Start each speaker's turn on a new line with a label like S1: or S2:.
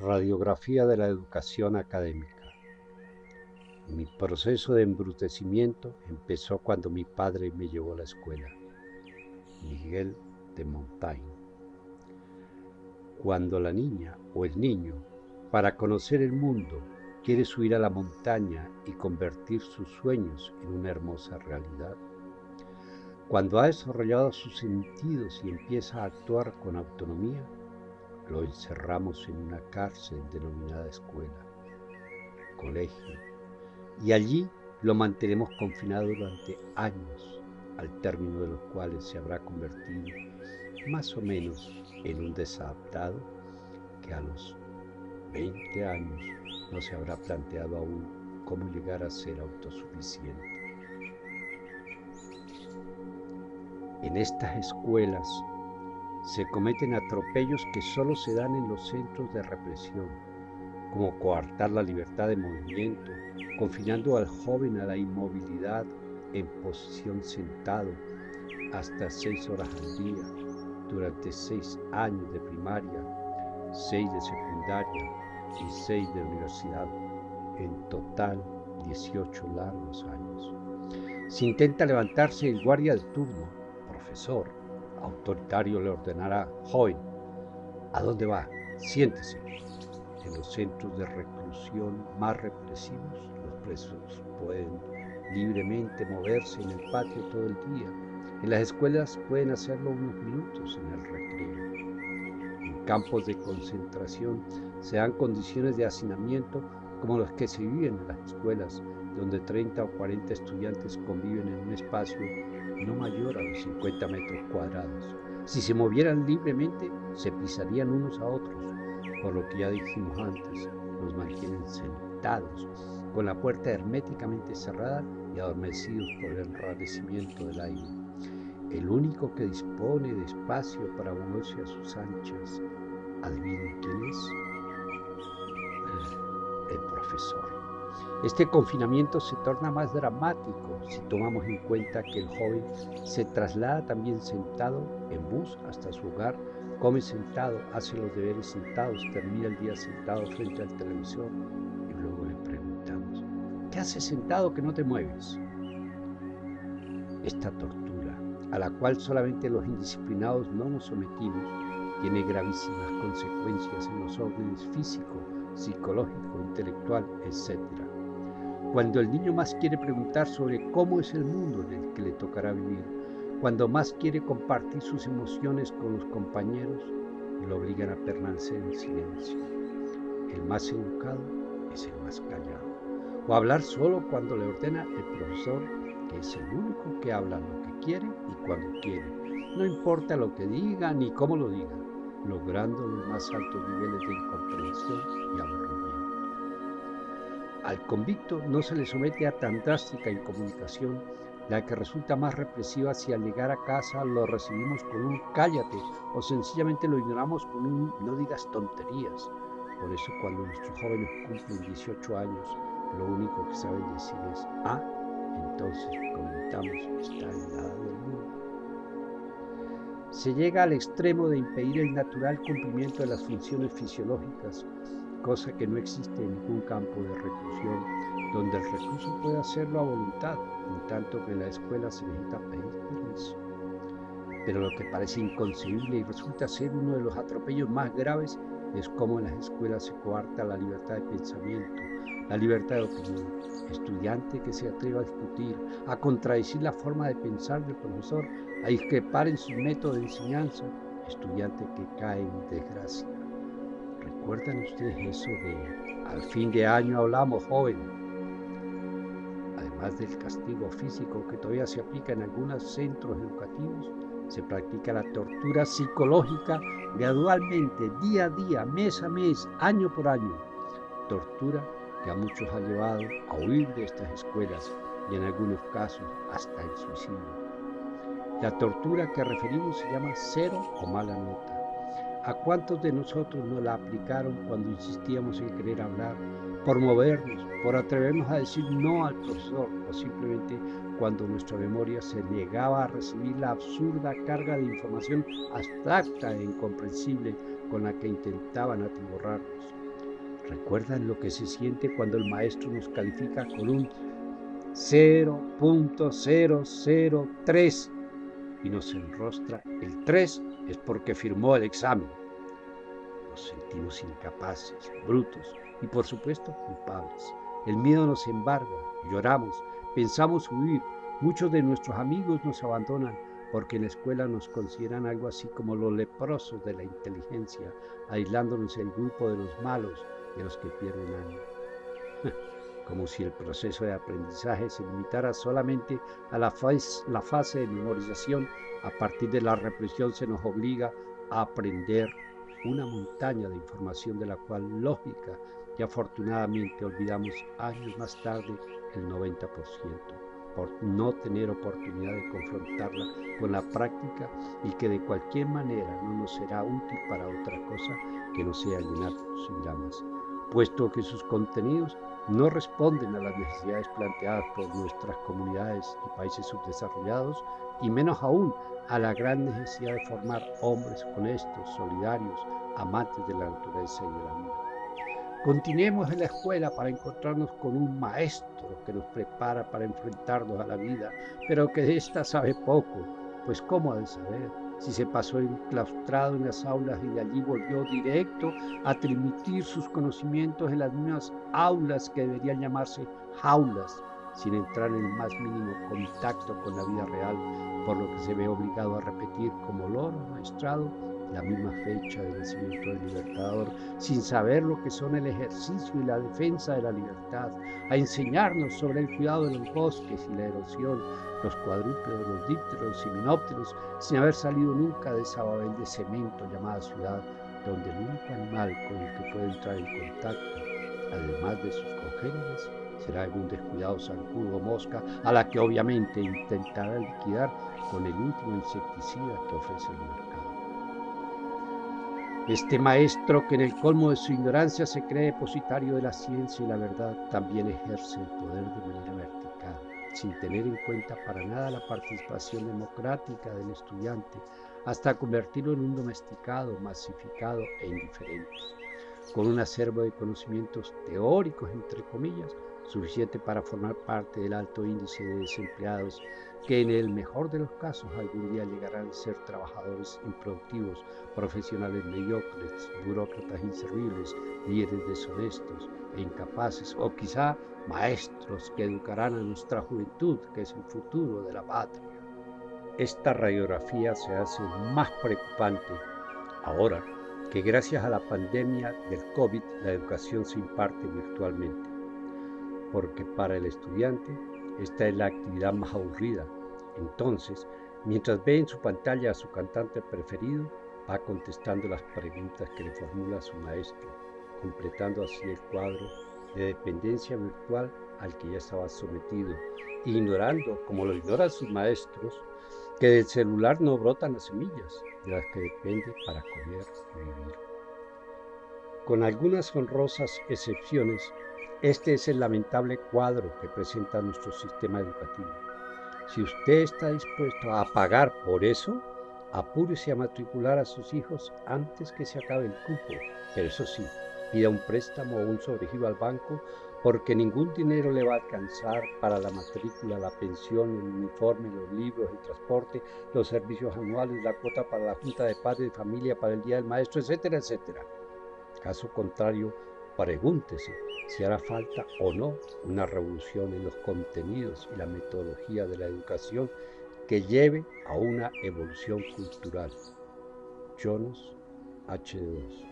S1: Radiografía de la educación académica. Mi proceso de embrutecimiento empezó cuando mi padre me llevó a la escuela. Miguel de Montaigne. Cuando la niña o el niño, para conocer el mundo, quiere subir a la montaña y convertir sus sueños en una hermosa realidad. Cuando ha desarrollado sus sentidos y empieza a actuar con autonomía, lo encerramos en una cárcel denominada escuela, colegio, y allí lo mantenemos confinado durante años, al término de los cuales se habrá convertido más o menos en un desadaptado que a los 20 años no se habrá planteado aún cómo llegar a ser autosuficiente. En estas escuelas se cometen atropellos que solo se dan en los centros de represión, como coartar la libertad de movimiento, confinando al joven a la inmovilidad en posición sentado hasta 6 horas al día durante 6 años de primaria, 6 de secundaria y 6 de universidad, en total 18 largos años. Si intenta levantarse el guardia de turno, profesor, autoritario le ordenará: joven, ¿a dónde va? Siéntese. En los centros de reclusión más represivos, los presos pueden libremente moverse en el patio todo el día. En las escuelas pueden hacerlo unos minutos en el recreo. En campos de concentración se dan condiciones de hacinamiento como las que se viven en las escuelas, donde 30 o 40 estudiantes conviven en un espacio no mayor a los 50 metros cuadrados. Si se movieran libremente, se pisarían unos a otros, por lo que ya dijimos antes, los mantienen sentados, con la puerta herméticamente cerrada y adormecidos por el enrarecimiento del aire. El único que dispone de espacio para moverse a sus anchas, ¿adivinen quién es? El profesor. Este confinamiento se torna más dramático si tomamos en cuenta que el joven se traslada también sentado en bus hasta su hogar, come sentado, hace los deberes sentados, termina el día sentado frente al televisor y luego le preguntamos: ¿qué haces sentado que no te mueves? Esta tortura, a la cual solamente los indisciplinados no nos sometimos, tiene gravísimas consecuencias en los órdenes físico, psicológico, intelectual, etc. Cuando el niño más quiere preguntar sobre cómo es el mundo en el que le tocará vivir, cuando más quiere compartir sus emociones con los compañeros, lo obligan a permanecer en silencio. El más educado es el más callado. O hablar solo cuando le ordena el profesor, que es el único que habla lo que quiere y cuando quiere. No importa lo que diga ni cómo lo diga, logrando los más altos niveles de incomprensión y aburrimiento. Al convicto no se le somete a tan drástica incomunicación, la que resulta más represiva si al llegar a casa lo recibimos con un cállate o sencillamente lo ignoramos con un no digas tonterías. Por eso cuando nuestros jóvenes cumplen 18 años, lo único que saben decir es entonces comentamos está en la edad del mundo. Se llega al extremo de impedir el natural cumplimiento de las funciones fisiológicas, cosa que no existe en ningún campo de reclusión, donde el recluso puede hacerlo a voluntad, en tanto que en la escuela se necesita pedir permiso. Pero lo que parece inconcebible y resulta ser uno de los atropellos más graves es cómo en las escuelas se coarta la libertad de pensamiento, la libertad de opinión. Estudiante que se atreva a discutir, a contradecir la forma de pensar del profesor, a discrepar en su método de enseñanza, estudiante que cae en desgracia. ¿Recuerdan ustedes eso de al fin de año hablamos, joven? Además del castigo físico que todavía se aplica en algunos centros educativos, se practica la tortura psicológica gradualmente, día a día, mes a mes, año por año. Tortura que a muchos ha llevado a huir de estas escuelas y en algunos casos hasta el suicidio. La tortura que referimos se llama cero o mala nota. ¿A cuántos de nosotros nos la aplicaron cuando insistíamos en querer hablar, por movernos, por atrevernos a decir no al profesor o simplemente cuando nuestra memoria se negaba a recibir la absurda carga de información abstracta e incomprensible con la que intentaban atiborrarnos? ¿Recuerdan lo que se siente cuando el maestro nos califica con un 0.003 y nos enrostra el 3 es porque firmó el examen? Nos sentimos incapaces, brutos y por supuesto culpables. El miedo nos embarga, lloramos, pensamos huir. Muchos de nuestros amigos nos abandonan porque en la escuela nos consideran algo así como los leprosos de la inteligencia, aislándonos del grupo de los malos, de los que pierden años. Como si el proceso de aprendizaje se limitara solamente a la fase de memorización. A partir de la represión se nos obliga a aprender una montaña de información de la cual lógica y afortunadamente olvidamos años más tarde el 90%, por no tener oportunidad de confrontarla con la práctica y que de cualquier manera no nos será útil para otra cosa que no sea llenarnos sin ganas, puesto que sus contenidos no responden a las necesidades planteadas por nuestras comunidades y países subdesarrollados, y menos aún a la gran necesidad de formar hombres honestos, solidarios, amantes de la naturaleza y de la vida. Continuemos en la escuela para encontrarnos con un maestro que nos prepara para enfrentarnos a la vida, pero que de esta sabe poco, pues ¿cómo ha de saber? Si se pasó enclaustrado en las aulas y de allí volvió directo a transmitir sus conocimientos en las mismas aulas que deberían llamarse jaulas, sin entrar en el más mínimo contacto con la vida real, por lo que se ve obligado a repetir como loro maestrado la misma fecha de nacimiento del Libertador, sin saber lo que son el ejercicio y la defensa de la libertad, a enseñarnos sobre el cuidado de los bosques y la erosión, los cuadrúpedos, los dípteros, los himenópteros, sin haber salido nunca de esa babel de cemento llamada ciudad, donde el único animal con el que puede entrar en contacto, además de sus congéneres, será algún descuidado zancudo o mosca, a la que obviamente intentará liquidar con el último insecticida que ofrece el mercado. Este maestro que en el colmo de su ignorancia se cree depositario de la ciencia y la verdad, también ejerce el poder de manera vertical, sin tener en cuenta para nada la participación democrática del estudiante, hasta convertirlo en un domesticado, masificado e indiferente, con un acervo de conocimientos teóricos, entre comillas, suficiente para formar parte del alto índice de desempleados que en el mejor de los casos algún día llegarán a ser trabajadores improductivos, profesionales mediocres, burócratas inservibles, líderes deshonestos e incapaces, o quizá maestros que educarán a nuestra juventud, que es el futuro de la patria. Esta radiografía se hace más preocupante ahora que gracias a la pandemia del COVID la educación se imparte virtualmente, porque para el estudiante esta es la actividad más aburrida. Entonces, mientras ve en su pantalla a su cantante preferido, va contestando las preguntas que le formula su maestro, completando así el cuadro de dependencia virtual al que ya estaba sometido, ignorando, como lo ignoran sus maestros, que del celular no brotan las semillas de las que depende para comer y vivir. Con algunas honrosas excepciones, este es el lamentable cuadro que presenta nuestro sistema educativo. Si usted está dispuesto a pagar por eso, apúrese a matricular a sus hijos antes que se acabe el cupo. Pero eso sí, pida un préstamo o un sobregiro al banco porque ningún dinero le va a alcanzar para la matrícula, la pensión, el uniforme, los libros, el transporte, los servicios anuales, la cuota para la junta de padres de familia, para el día del maestro, etcétera, etcétera. Caso contrario, pregúntese si hará falta o no una revolución en los contenidos y la metodología de la educación que lleve a una evolución cultural. Jonas H. 2